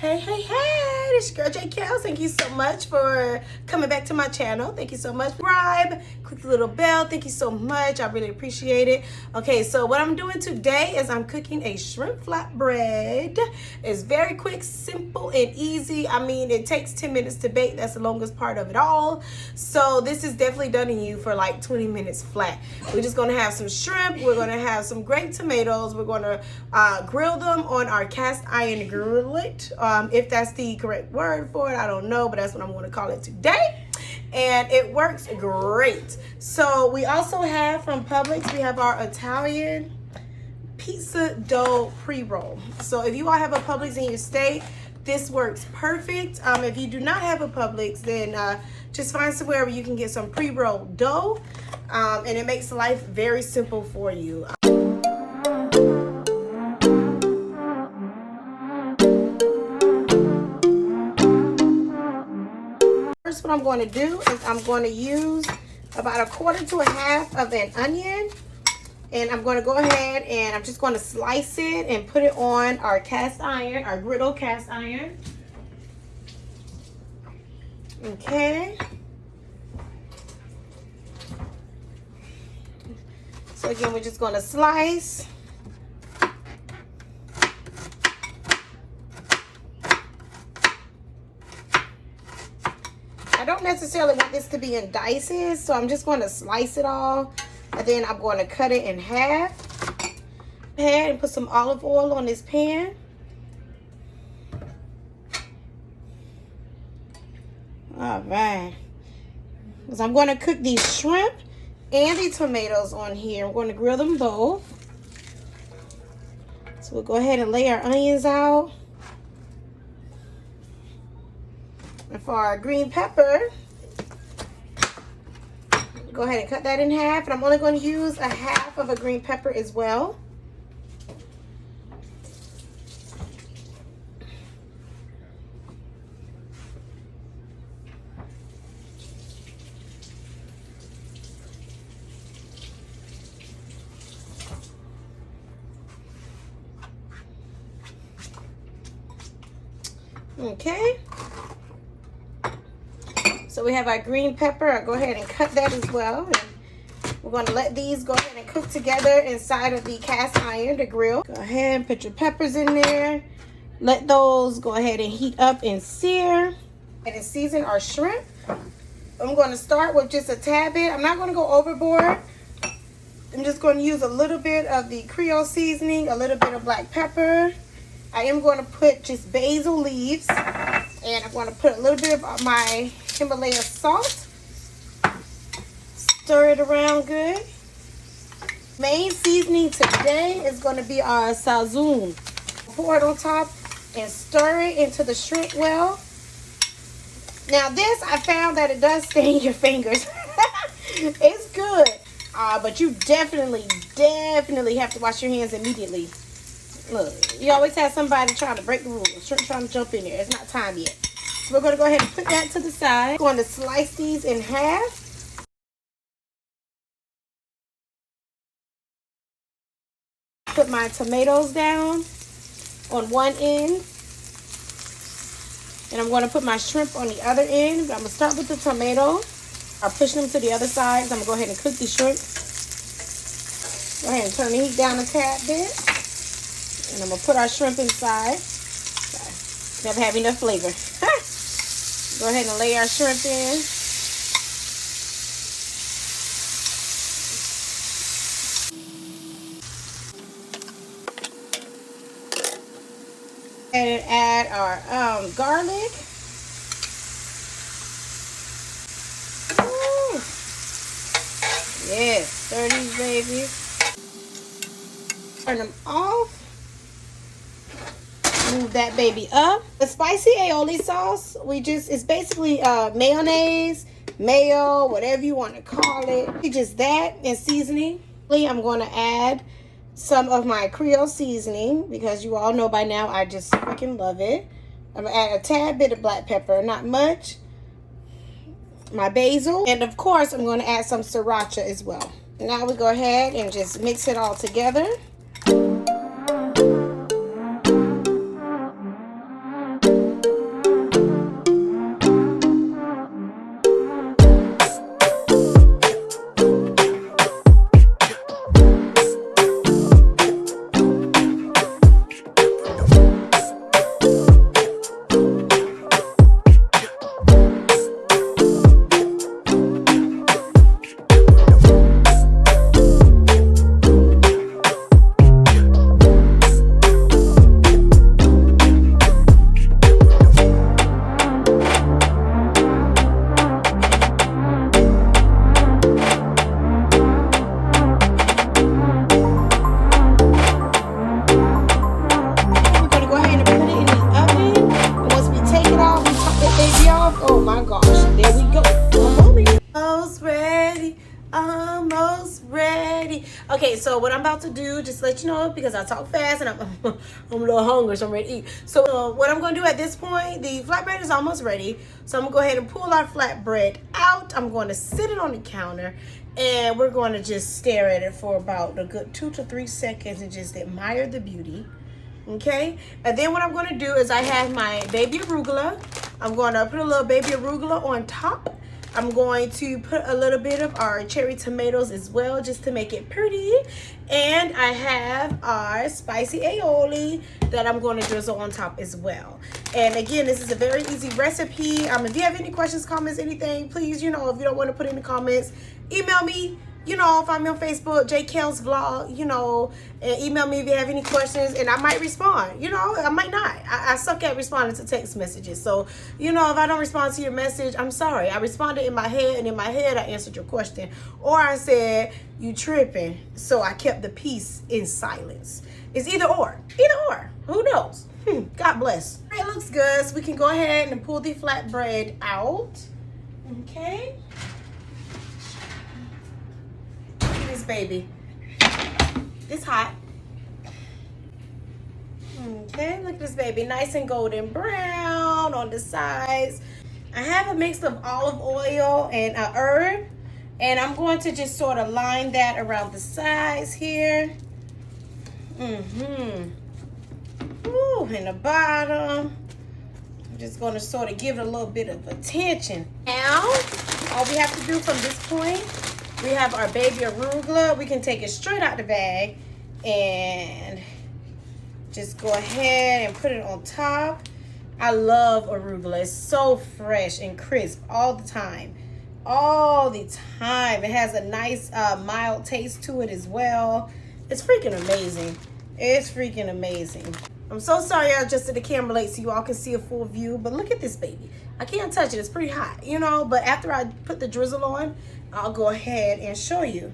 Hey, hey, hey, this your girl J. Kels. Thank you so much for coming back to my channel. Thank you so much. Subscribe, click the little bell. Thank you so much. I really appreciate it. Okay, so what I'm doing today is I'm cooking a shrimp flatbread. It's very quick, simple, and easy. I mean, it takes 10 minutes to bake. That's the longest part of it all. So this is definitely done in you for like 20 minutes flat. We're just gonna have some shrimp. We're gonna have some great tomatoes. We're gonna grill them on our cast iron grillet. If that's the correct word for it, I don't know, but that's what I'm going to call it today. And it works great. So we also have from Publix, we have our Italian pizza dough pre-roll. So if you all have a Publix in your state, this works perfect. If you do not have a Publix, then just find somewhere where you can get some pre-rolled dough, and it makes life very simple for you. First, what I'm going to do is I'm going to use about 1/4 to 1/2 of an onion, and I'm going to go ahead and I'm just going to slice it and put it on our cast iron, our griddle cast iron. Okay. So again, we're just going to slice. I don't necessarily want this to be in dices, so I'm just going to slice it all, and then I'm going to cut it in half. And put some olive oil on this pan. All right. So I'm going to cook these shrimp and the tomatoes on here. I'm going to grill them both. So we'll go ahead and lay our onions out. And for our green pepper, go ahead and cut that in half. And I'm only going to use 1/2 of a green pepper as well. Okay. So we have our green pepper. I'll go ahead and cut that as well. And we're going to let these go ahead and cook together inside of the cast iron, the grill. Go ahead and put your peppers in there. Let those go ahead and heat up and sear. And season our shrimp. I'm going to start with just a tad bit. I'm not going to go overboard. I'm just going to use a little bit of the Creole seasoning, a little bit of black pepper. I am going to put just basil leaves. And I'm going to put a little bit of my Himalaya salt. Stir it around good. Main seasoning today is going to be our salzoon. Pour it on top and stir it into the shrimp well. Now this, I found that it does stain your fingers. It's good. But you definitely have to wash your hands immediately. Look, you always have somebody trying to break the rules. Shrimp trying to jump in there. It's not time yet. So we're going to go ahead and put that to the side. I'm going to slice these in half. Put my tomatoes down on one end. And I'm going to put my shrimp on the other end. But I'm going to start with the tomato. I'll push them to the other side. So I'm going to go ahead and cook the shrimp. Go ahead and turn the heat down a tad bit. And I'm going to put our shrimp inside. Never have enough flavor. Go ahead and lay our shrimp in. And add our garlic. Ooh. Yes, stir these babies. Turn them off. Move that baby up. The spicy aioli sauce, it's basically mayonnaise, mayo, whatever you want to call it. It's just that and seasoning. I'm going to add some of my Creole seasoning because you all know by now I just freaking love it. I'm going to add a tad bit of black pepper, not much. My basil, and of course I'm going to add some sriracha as well. Now we go ahead and just mix it all together. Okay, so what I'm about to do, just to let you know, because I talk fast and I'm I'm a little hungry, so I'm ready to eat. So what I'm going to do at this point, the flatbread is almost ready. So I'm going to go ahead and pull our flatbread out. I'm going to sit it on the counter, and we're going to just stare at it for about a good 2 to 3 seconds and just admire the beauty. Okay, and then what I'm going to do is I have my baby arugula. I'm going to put a little baby arugula on top. I'm going to put a little bit of our cherry tomatoes as well, just to make it pretty. And I have our spicy aioli that I'm going to drizzle on top as well. And again, this is a very easy recipe. If you have any questions, comments, anything, please, if you don't want to put in the comments, email me. Find me on Facebook, JKel's Vlog, and email me if you have any questions, and I might respond. I might not. I suck at responding to text messages. So, if I don't respond to your message, I'm sorry. I responded in my head, and in my head, I answered your question. Or I said, you tripping. So I kept the peace in silence. It's either or. Either or. Who knows? God bless. All right, it looks good. So we can go ahead and pull the flatbread out. Okay. This baby, it's hot. Okay, look at this baby, nice and golden brown on the sides. I have a mix of olive oil and a herb, and I'm going to just sort of line that around the sides here. Ooh, in the bottom. I'm just going to sort of give it a little bit of attention. Now, all we have to do from this point, we have our baby arugula. We can take it straight out the bag and just go ahead and put it on top. I love arugula. It's so fresh and crisp all the time. All the time. It has a nice mild taste to it as well. It's freaking amazing. It's freaking amazing. I'm so sorry I adjusted the camera late so you all can see a full view, but look at this baby. I can't touch it. It's pretty hot, but after I put the drizzle on, I'll go ahead and show you.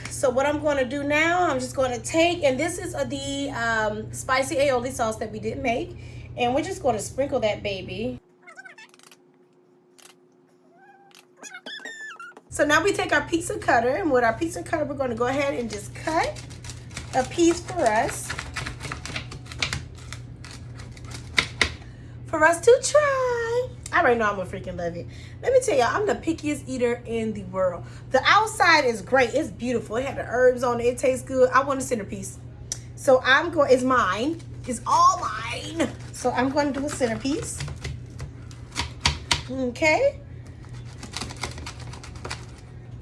So what I'm going to do now, I'm just going to take, and this is the spicy aioli sauce that we didn't make, and we're just going to sprinkle that baby. So now we take our pizza cutter, and with our pizza cutter, we're going to go ahead and just cut a piece for us to try. I already know I'm gonna freaking love it. Let me tell y'all, I'm the pickiest eater in the world. The outside is great. It's beautiful. It had the herbs on it. It tastes good. I want a centerpiece. So it's mine. It's all mine. So I'm going to do a centerpiece. Okay.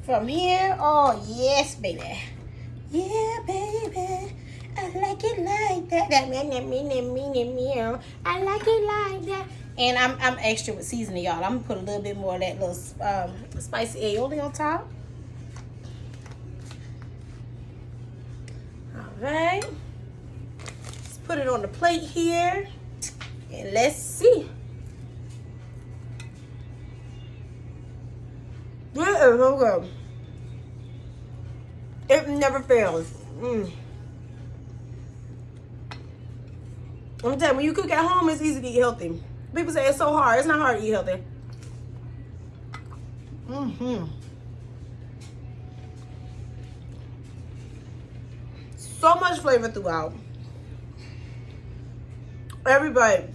From here, oh yes, baby. Yeah, baby. I like it like that. I like it like that. And I'm extra with seasoning, y'all. I'm gonna put a little bit more of that little spicy aioli on top. All right. Let's put it on the plate here, and let's see. It is so good. It never fails. I'm telling you, when you cook at home, it's easy to eat healthy. People say it's so hard. It's not hard to eat healthy. So much flavor throughout. Every bite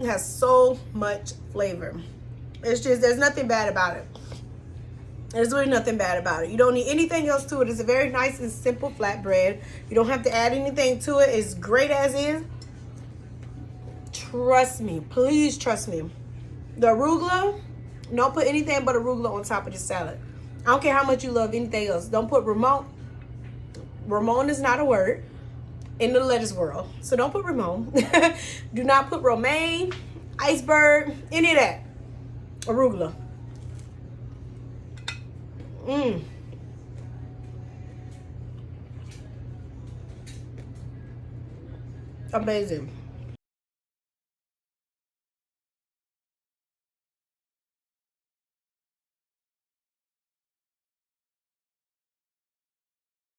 has so much flavor. It's just, there's nothing bad about it. There's really nothing bad about it. You don't need anything else to it. It's a very nice and simple flatbread. You don't have to add anything to it. It's great as is. Trust me. Please trust me. The arugula, don't put anything but arugula on top of the salad. I don't care how much you love anything else. Don't put Ramon. Ramon is not a word in the lettuce world. So don't put Ramon. Do not put romaine, iceberg, any of that. Arugula. Amazing.